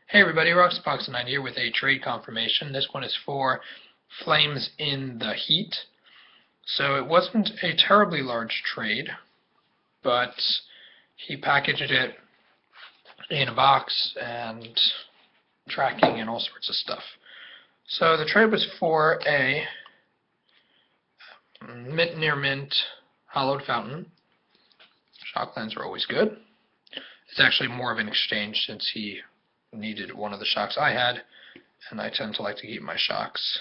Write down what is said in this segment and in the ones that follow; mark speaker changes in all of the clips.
Speaker 1: Hey everybody, Roxbox9 here with a trade confirmation. This one is for Flames in the Heat. So it wasn't a terribly large trade, but he packaged it in a box and tracking and all sorts of stuff. So the trade was for a mint near mint hollowed fountain. Shock lens are always good. It's actually more of an exchange since he needed one of the shocks I had, and I tend to like to keep my shocks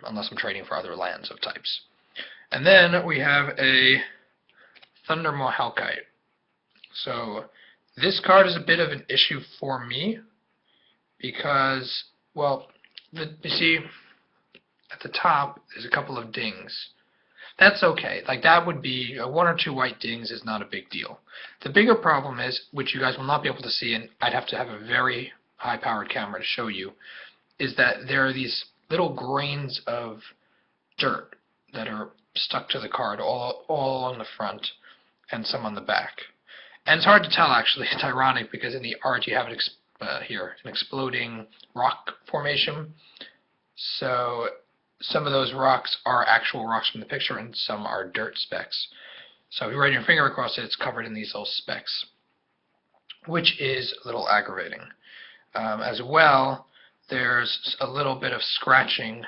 Speaker 1: unless I'm trading for other lands of types. And then we have a Thundermaw Halkite. So this card is a bit of an issue for me because, well, you see at the top there's a couple of dings. That's okay. Like, that would be one or two white dings is not a big deal. The bigger problem is, which you guys will not be able to see, and I'd have to have a very high-powered camera to show you, is that there are these little grains of dirt that are stuck to the card all along the front and some on the back. And it's hard to tell, actually. It's ironic because in the art you have here an exploding rock formation. So some of those rocks are actual rocks from the picture, and some are dirt specks. So if you run your finger across it, it's covered in these little specks, which is a little aggravating. As well, there's a little bit of scratching,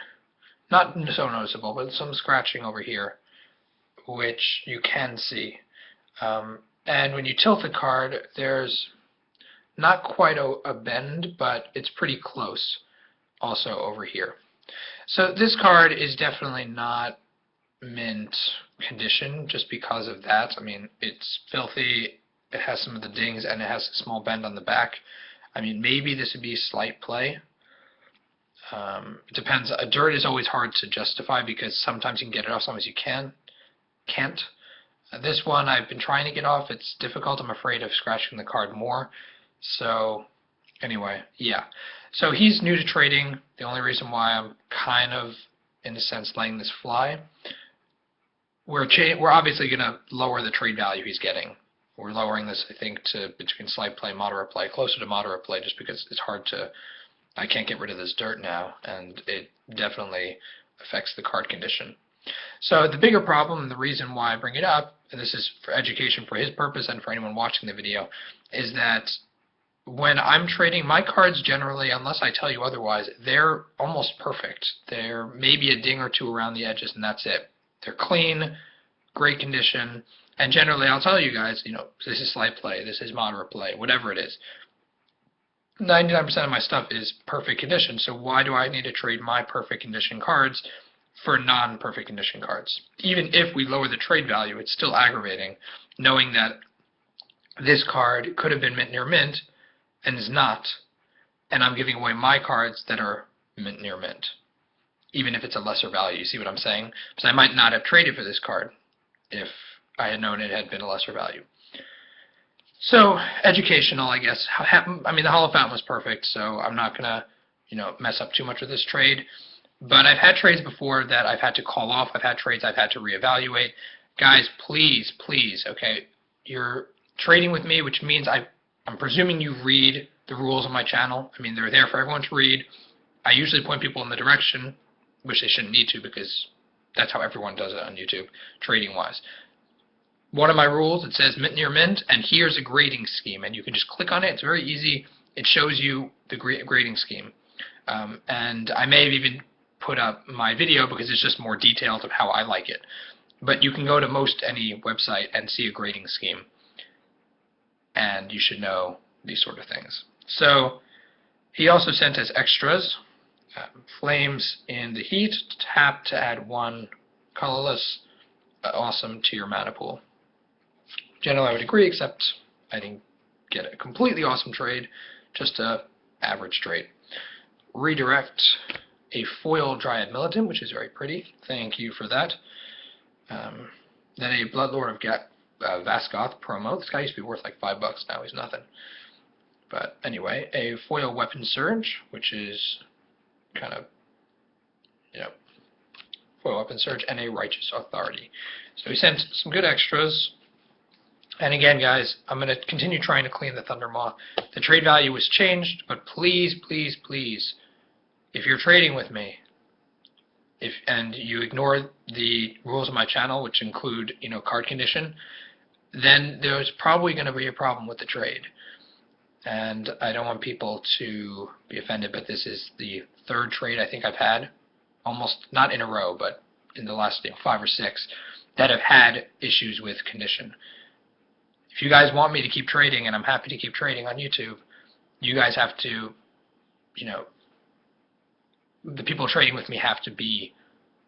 Speaker 1: not so noticeable, but some scratching over here, which you can see. And when you tilt the card, there's not quite a bend, but it's pretty close also over here. So this card is definitely not mint condition just because of that. I mean, it's filthy, it has some of the dings, and it has a small bend on the back. I mean, maybe this would be slight play. It depends. Dirt is always hard to justify because sometimes you can get it off, sometimes you can't. This one I've been trying to get off. It's difficult. I'm afraid of scratching the card more. So anyway, yeah. So he's new to trading. The only reason why I'm kind of, in a sense, letting this fly, we're obviously going to lower the trade value he's getting. We're lowering this, I think, to between slight play, moderate play, closer to moderate play, just because it's hard to, I can't get rid of this dirt now, and it definitely affects the card condition. So the bigger problem, and the reason why I bring it up, and this is for education for his purpose and for anyone watching the video, is that when I'm trading, my cards generally, unless I tell you otherwise, they're almost perfect. There may be a ding or two around the edges, and that's it. They're clean, great condition, and generally I'll tell you guys, this is slight play, this is moderate play, whatever it is. 99% of my stuff is perfect condition, so why do I need to trade my perfect condition cards for non-perfect condition cards? Even if we lower the trade value, it's still aggravating, knowing that this card could have been mint near mint, and is not, and I'm giving away my cards that are mint near mint, even if it's a lesser value. You see what I'm saying? Because I might not have traded for this card if I had known it had been a lesser value. So, educational, I guess. I mean, the hollow fountain was perfect, so I'm not going to, mess up too much with this trade. But I've had trades before that I've had to call off. I've had trades I've had to reevaluate. Guys, please, okay, you're trading with me, which means I'm presuming you read the rules on my channel. I mean, they're there for everyone to read. I usually point people in the direction, which they shouldn't need to because that's how everyone does it on YouTube, trading-wise. One of my rules, it says mint near mint, and here's a grading scheme, and you can just click on it. It's very easy. It shows you the grading scheme. And I may have even put up my video because it's just more detailed of how I like it. But you can go to most any website and see a grading scheme, and you should know these sort of things. So he also sent as extras Flames in the Heat, tap to add one colorless, awesome to your mana pool. Generally I would agree, except I didn't get a completely awesome trade, just a average trade. Redirect a foil Dryad Militant, which is very pretty. Thank you for that. Then a Bloodlord of Vaskoth promo. This guy used to be worth like $5, now he's nothing. But anyway, a foil Weapon Surge, which is kind of, foil Weapon Surge, and a Righteous Authority. So he sent some good extras. And again, guys, I'm going to continue trying to clean the Thundermaw. The trade value was changed, but please, please, please, if you're trading with me, and you ignore the rules of my channel, which include, card condition, then there's probably going to be a problem with the trade. And I don't want people to be offended, but this is the third trade I think I've had, almost not in a row, but in the last 5 or 6, that have had issues with condition. If you guys want me to keep trading, and I'm happy to keep trading on YouTube, you guys have to, the people trading with me have to be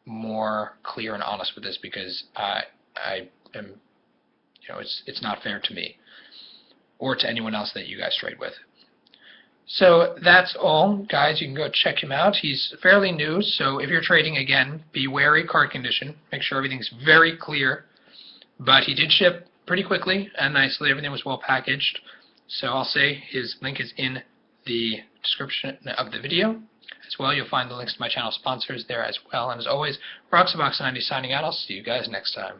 Speaker 1: more clear and honest with this, because I am, it's not fair to me or to anyone else that you guys trade with. So that's all, guys. You can go check him out. He's fairly new, so if you're trading, again, be wary card condition. Make sure everything's very clear. But he did ship pretty quickly and nicely. Everything was well packaged. So I'll say his link is in the description of the video. As well, you'll find the links to my channel sponsors there as well. And as always, Roxabox90 signing out. I'll see you guys next time.